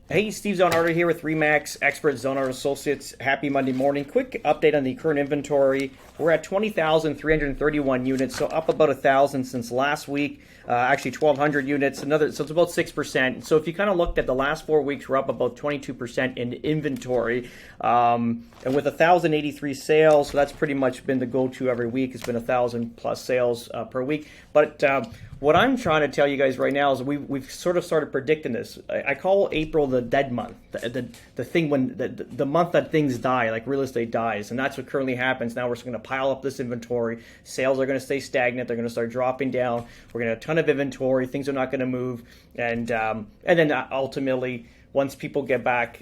Hey, Steve Zonardo here with Remax Expert Zonardo Associates. Happy Monday morning. Quick update on the current inventory. We're at 20,331 units, so up about 1,000 since last week. Actually, 1,200 units, so it's about 6%. So if you kind of looked at the last 4 weeks, we're up about 22% in inventory. And with 1,083 sales, so that's pretty much been the go-to every week. It's been 1,000 plus sales per week. But what I'm trying to tell you guys right now is we've sort of started predicting this. I call April the dead month, the thing when the month that things die, like real estate dies, and that's what currently happens. Now we're just going to pile up this inventory. Sales are going to stay stagnant. They're going to start dropping down. We're going to have a ton of inventory. Things are not going to move, and then ultimately, once people get back.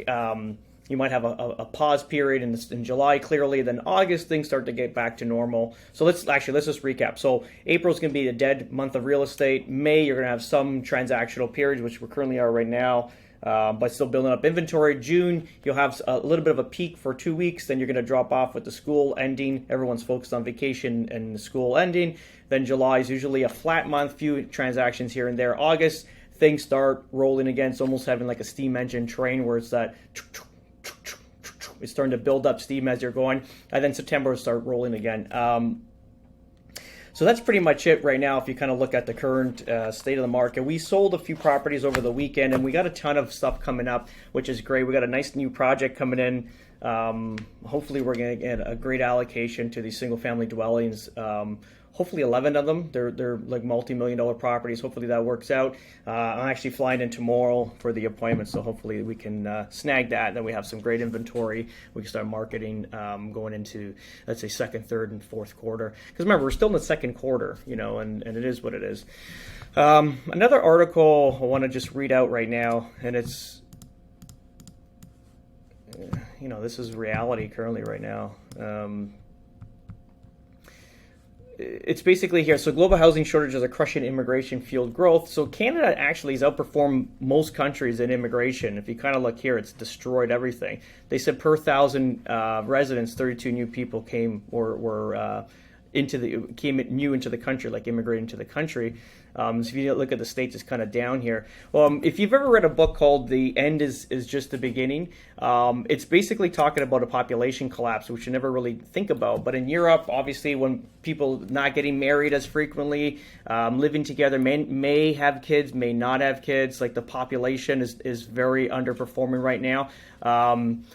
You might have a pause period in July, clearly. Then August, things start to get back to normal. So let's just recap. So April's going to be a dead month of real estate. May, you're going to have some transactional periods, which we currently are right now, but still building up inventory. June, you'll have a little bit of a peak for 2 weeks. Then you're going to drop off with the school ending. Everyone's focused on vacation and the school ending. Then July is usually a flat month, few transactions here and there. August, things start rolling again. It's almost having like a steam engine train where it's that it's starting to build up steam as you're going, and then September will start rolling again. So that's pretty much it right now if you kind of look at the current state of the market. We sold a few properties over the weekend, and we got a ton of stuff coming up, which is great. We got a nice new project coming in. Hopefully we're going to get a great allocation to these single-family dwellings. Hopefully 11 of them. They're like multi-million-dollar properties. Hopefully that works out. I'm actually flying in tomorrow for the appointment, so hopefully we can snag that. And then we have some great inventory. We can start marketing going into, let's say, second, third, and fourth quarter. Because remember, we're still in the second quarter, and it is what it is. Another article I want to just read out right now, and it's, this is reality currently right now. It's basically here. So global housing shortages are crushing immigration-fueled growth. So Canada actually has outperformed most countries in immigration. If you kind of look here, it's destroyed everything. They said per 1,000 residents, 32 new people came new into the country, like immigrating to the country. So if you look at the states, it's kind of down here. If you've ever read a book called The End is Just the Beginning, it's basically talking about a population collapse, which you never really think about. But in Europe, obviously, when people not getting married as frequently, living together, may have kids, may not have kids, like the population is very underperforming right now.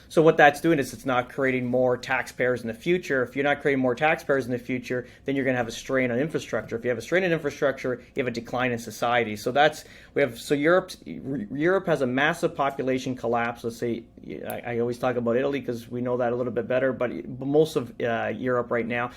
So what that's doing is it's not creating more taxpayers in the future. If you're not creating more taxpayers in the future, then you're going to have a strain on infrastructure. If you have a strain on infrastructure, you have a decline in society. So Europe has a massive population collapse. Let's say I always talk about Italy because we know that a little bit better, but most of Europe right now.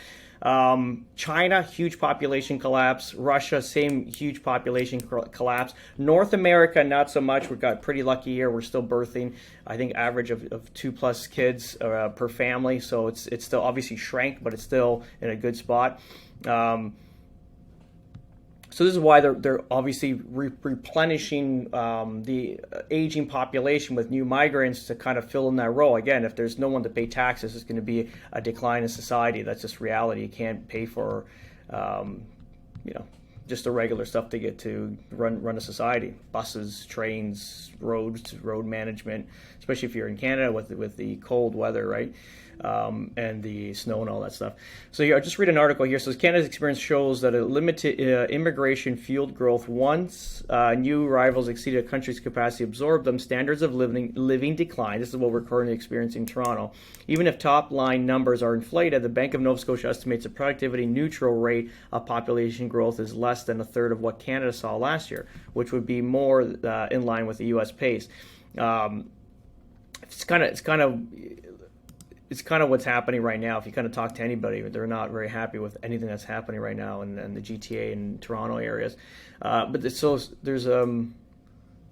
China, huge population collapse. Russia, same huge population collapse. North America, not so much. We've got pretty lucky here. We're still birthing, I think, average of 2+ kids per family. So it's still obviously shrank, but it's still in a good spot. So this is why they're obviously replenishing the aging population with new migrants to kind of fill in that role. Again, if there's no one to pay taxes, it's going to be a decline in society. That's just reality. You can't pay for, just the regular stuff to get to run a society: buses, trains, roads, road management. Especially if you're in Canada with the cold weather, right? And the snow and all that stuff. So here, I'll just read an article here. So Canada's experience shows that a limited immigration fueled growth. Once new arrivals exceeded a country's capacity to absorb them, standards of living decline. This is what we're currently experiencing in Toronto. Even if top line numbers are inflated, the Bank of Nova Scotia estimates a productivity neutral rate of population growth is less than a third of what Canada saw last year, which would be more in line with the U.S. pace. It's kind of what's happening right now. If you kind of talk to anybody, they're not very happy with anything that's happening right now in the GTA and Toronto areas. Let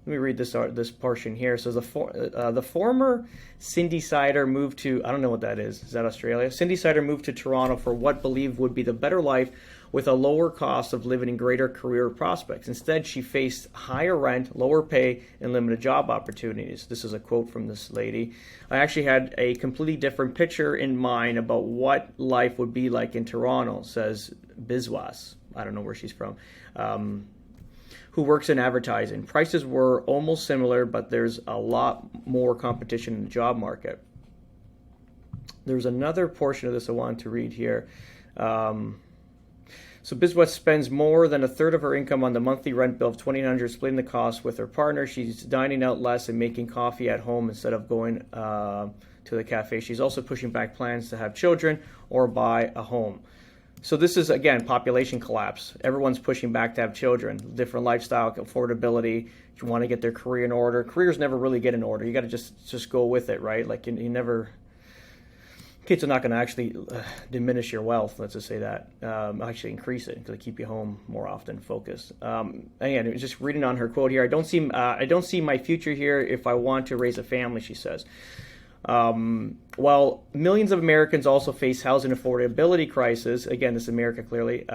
me read this portion here. So the former Cindy Sider moved to, I don't know what that is. Is that Australia? Cindy Sider moved to Toronto for what believed would be the better life with a lower cost of living and greater career prospects. Instead, she faced higher rent, lower pay, and limited job opportunities. This is a quote from this lady. I actually had a completely different picture in mind about what life would be like in Toronto, says Biswas. I don't know where she's from. who works in advertising. Prices were almost similar, but there's a lot more competition in the job market. There's another portion of this I wanted to read here. So BizWest spends more than a third of her income on the monthly rent bill of $2,900, splitting the cost with her partner. She's dining out less and making coffee at home instead of going to the cafe. She's also pushing back plans to have children or buy a home. So this is, again, population collapse. Everyone's pushing back to have children. Different lifestyle, affordability. You want to get their career in order. Careers never really get in order. You got to just go with it, right? Like you never... Kids are not going to actually diminish your wealth, let's just say that. Actually increase it because they keep you home more often, focused. Again, just reading on her quote here, I don't see my future here if I want to raise a family, she says. While millions of Americans also face housing affordability crisis, again, this is America clearly,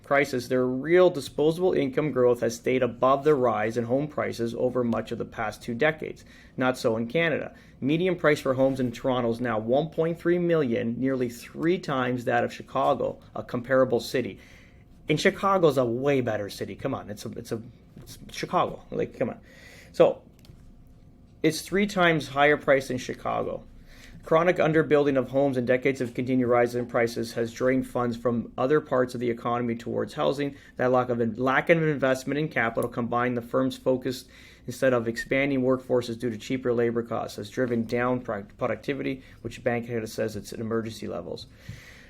crisis, their real disposable income growth has stayed above the rise in home prices over much of the past 2 decades. Not so in Canada. Median price for homes in Toronto is now $1.3 million, nearly 3 times that of Chicago, a comparable city. And Chicago's a way better city. Come on, it's Chicago. Like, come on. So it's 3 times higher price in Chicago. Chronic underbuilding of homes and decades of continued rise in prices has drained funds from other parts of the economy towards housing. That lack of investment in capital, combined the firm's focus instead of expanding workforces due to cheaper labor costs, has driven down productivity, which bank data says it's at emergency levels.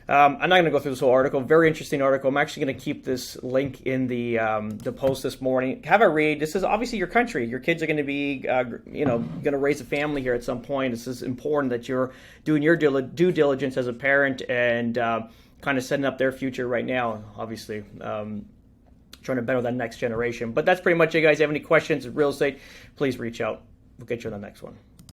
I'm not going to go through this whole article. Very interesting article. I'm actually going to keep this link in the post this morning. Have a read. This is obviously your country. Your kids are going to be, going to raise a family here at some point. This is important that you're doing your due diligence as a parent and kind of setting up their future right now. Obviously, trying to better that next generation. But that's pretty much it, guys. If you have any questions of real estate, please reach out. We'll get you on the next one.